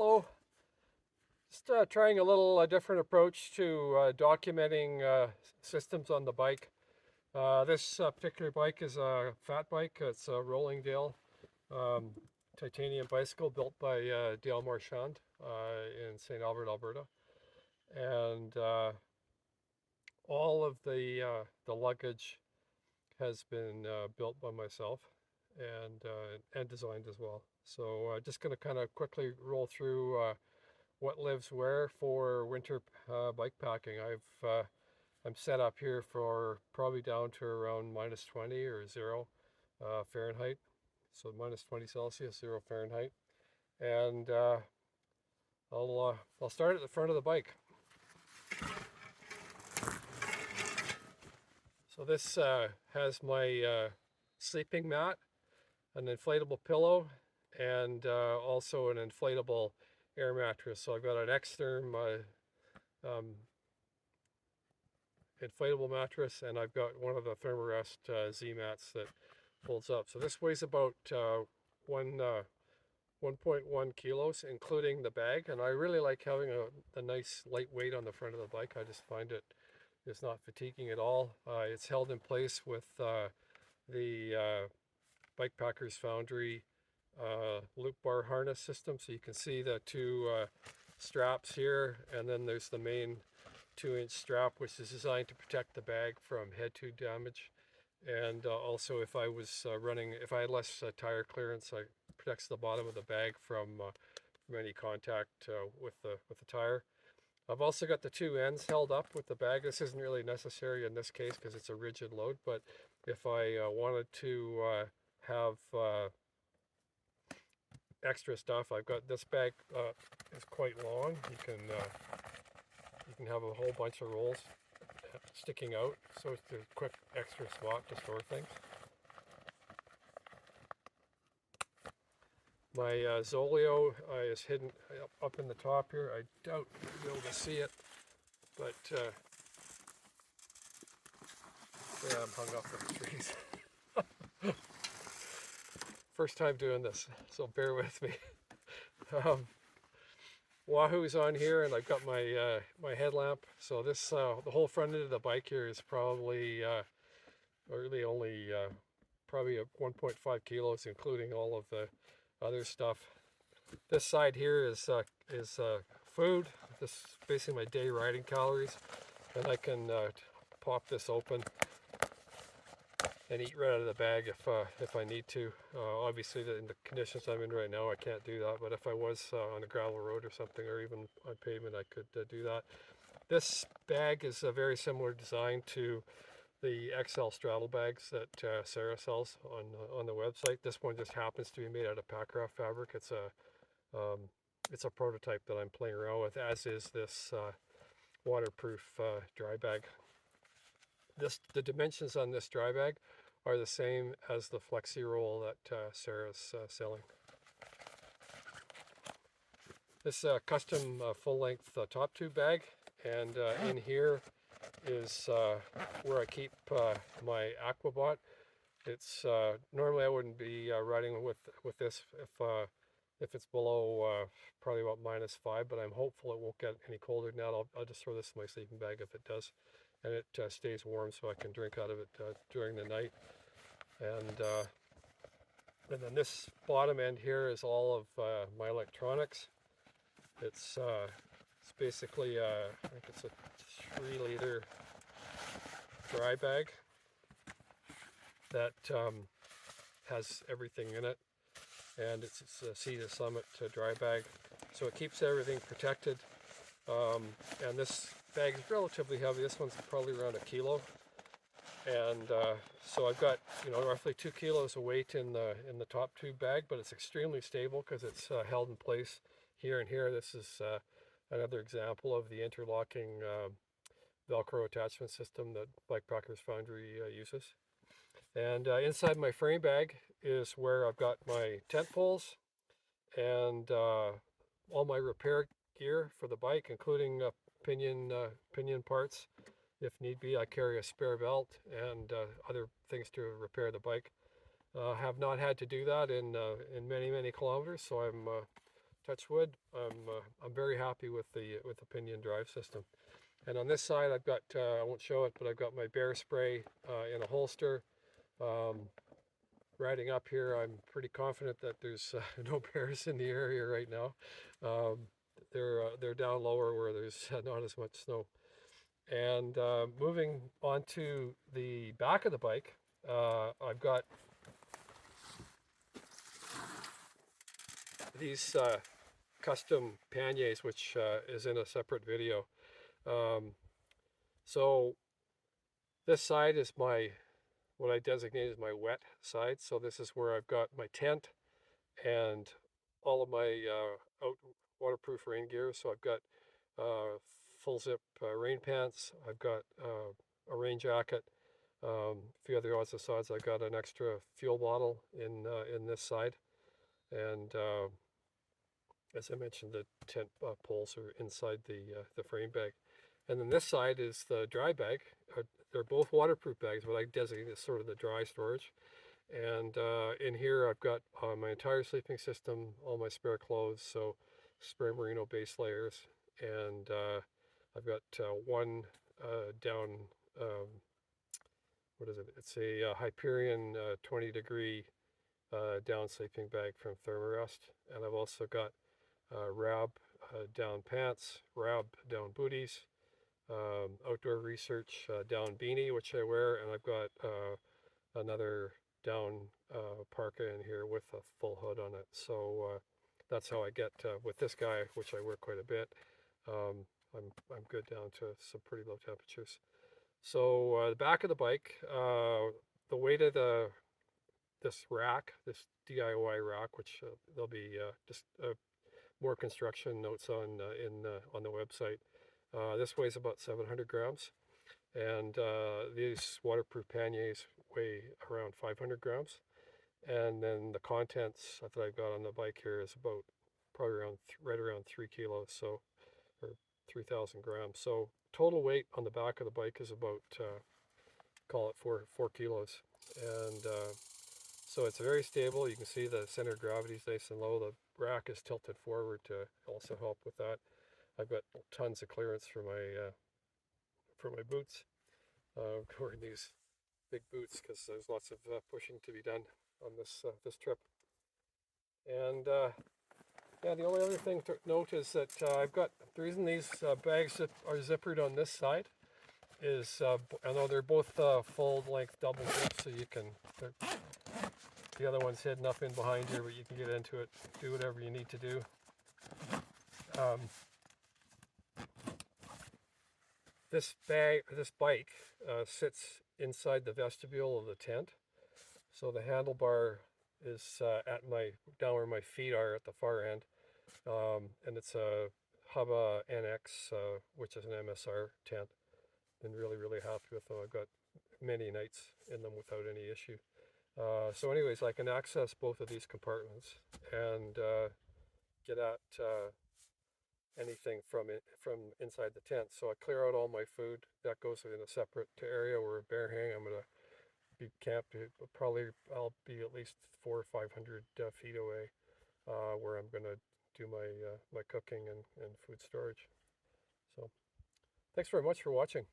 Hello. Just trying a little different approach to documenting systems on the bike. This particular bike is a fat bike. It's a rolling Dale um, titanium bicycle built by Dale Marchand in St. Albert, Alberta. And all of the luggage has been built by myself and designed as well. So just going to kind of quickly roll through what lives where for winter bike packing. I'm set up here for probably down to around minus 20 or 0 Fahrenheit, so minus 20 Celsius, 0 Fahrenheit, and I'll start at the front of the bike. So this has my sleeping mat, an inflatable pillow, and also an inflatable air mattress. So I've got an Xterm um, inflatable mattress, and I've got one of the Thermarest Z mats that folds up. So this weighs about 1.1 kilos, including the bag. And I really like having a nice light weight on the front of the bike. I just find it's not fatiguing at all. It's held in place with the Bike Packers Foundry loop bar harness system. So you can see the two straps here, and then there's the main 2-inch strap, which is designed to protect the bag from head to damage. And also, if I was if I had less tire clearance, it protects the bottom of the bag from any contact with the tire. I've also got the two ends held up with the bag. This isn't really necessary in this case because it's a rigid load, but if I wanted to have extra stuff, I've got this bag is quite long. You can have a whole bunch of rolls sticking out, so it's a quick extra spot to store things. My Zoleo is hidden up in the top here. I doubt you'll be able to see it, but yeah, I'm hung up in the trees. First time doing this, so bear with me. Wahoo's on here, and I've got my my headlamp. So this the whole front end of the bike here is probably really only probably 1.5 kilos, including all of the other stuff. This side here is food. This is basically my day riding calories, and I can pop this open and eat right out of the bag if I need to. Obviously, in the conditions I'm in right now, I can't do that. But if I was on a gravel road or something, or even on pavement, I could do that. This bag is a very similar design to the XL straddle bags that Sarah sells on the website. This one just happens to be made out of Packraft fabric. It's a prototype that I'm playing around with, as is this waterproof dry bag. The dimensions on this dry bag are the same as the flexi roll that Sarah's selling. This custom full-length top tube bag, and in here is where I keep my Aquabot. It's normally I wouldn't be riding with this if it's below probably about -5, but I'm hopeful it won't get any colder than that. I'll just throw this in my sleeping bag if it does, and it stays warm so I can drink out of it during the night. And then this bottom end here is all of my electronics. It's basically I think it's a 3-liter dry bag that has everything in it, and it's a Sea to Summit dry bag, so it keeps everything protected. And this bag is relatively heavy. This one's probably around 1 kilo, and so I've got roughly 2 kilos of weight in the top tube bag, but it's extremely stable because it's held in place here and here. This is another example of the interlocking Velcro attachment system that Bike Packers Foundry uses. And inside my frame bag is where I've got my tent poles and all my repair gear for the bike, including pinion parts. If need be, I carry a spare belt and other things to repair the bike. Have not had to do that in many kilometers, so I'm touch wood, I'm very happy with the pinion drive system. And on this side, I've got I won't show it, but I've got my bear spray in a holster. Um, Riding up here, I'm pretty confident that there's no bears in the area right now. Um, they're down lower where there's not as much snow. And moving on to the back of the bike, I've got these custom panniers, which is in a separate video. Um, so this side is what I designate as my wet side. So this is where I've got my tent and all of my out waterproof rain gear. So I've got full zip rain pants. I've got a rain jacket. A few other odds and sods. I've got an extra fuel bottle in this side, and as I mentioned, the tent poles are inside the frame bag. And then this side is the dry bag. They're both waterproof bags, but I designate as sort of the dry storage. And in here, I've got my entire sleeping system, all my spare clothes, so spare merino base layers, and I've got one down. What is it? It's a Hyperion 20-degree down sleeping bag from Thermarest, and I've also got Rab down pants, Rab down booties, outdoor research down beanie, which I wear, and I've got another down parka in here with a full hood on it. So that's how I get with this guy, which I wear quite a bit. I'm good down to some pretty low temperatures. So the back of the bike, the weight of this rack, this DIY rack, which there'll be just more construction notes on on the website. This weighs about 700 grams, and these waterproof panniers weigh around 500 grams. And then the contents that I've got on the bike here is about probably around right around 3 kilos, so or 3,000 grams. So total weight on the back of the bike is about call it 4 kilos, and so it's very stable. You can see the center of gravity is nice and low. The rack is tilted forward to also help with that. I've got tons of clearance for my boots. I'm wearing these big boots because there's lots of pushing to be done on this trip. And yeah, the only other thing to note is that I've got the reason these bags are zippered on this side is I know they're both full length double zip, so you can. The other one's hidden up in behind here, but you can get into it, do whatever you need to do. This bike sits inside the vestibule of the tent, so the handlebar is at down where my feet are at the far end, and it's a Hubba NX, which is an MSR tent. Been really happy with them. I've got many nights in them without any issue. So anyways, I can access both of these compartments and get at anything from inside the tent. So I clear out all my food. That goes in a separate area where a bear hang. I'm going to be camped. Probably I'll be at least 400 or 500 feet away, where I'm going to do my cooking and food storage. So thanks very much for watching.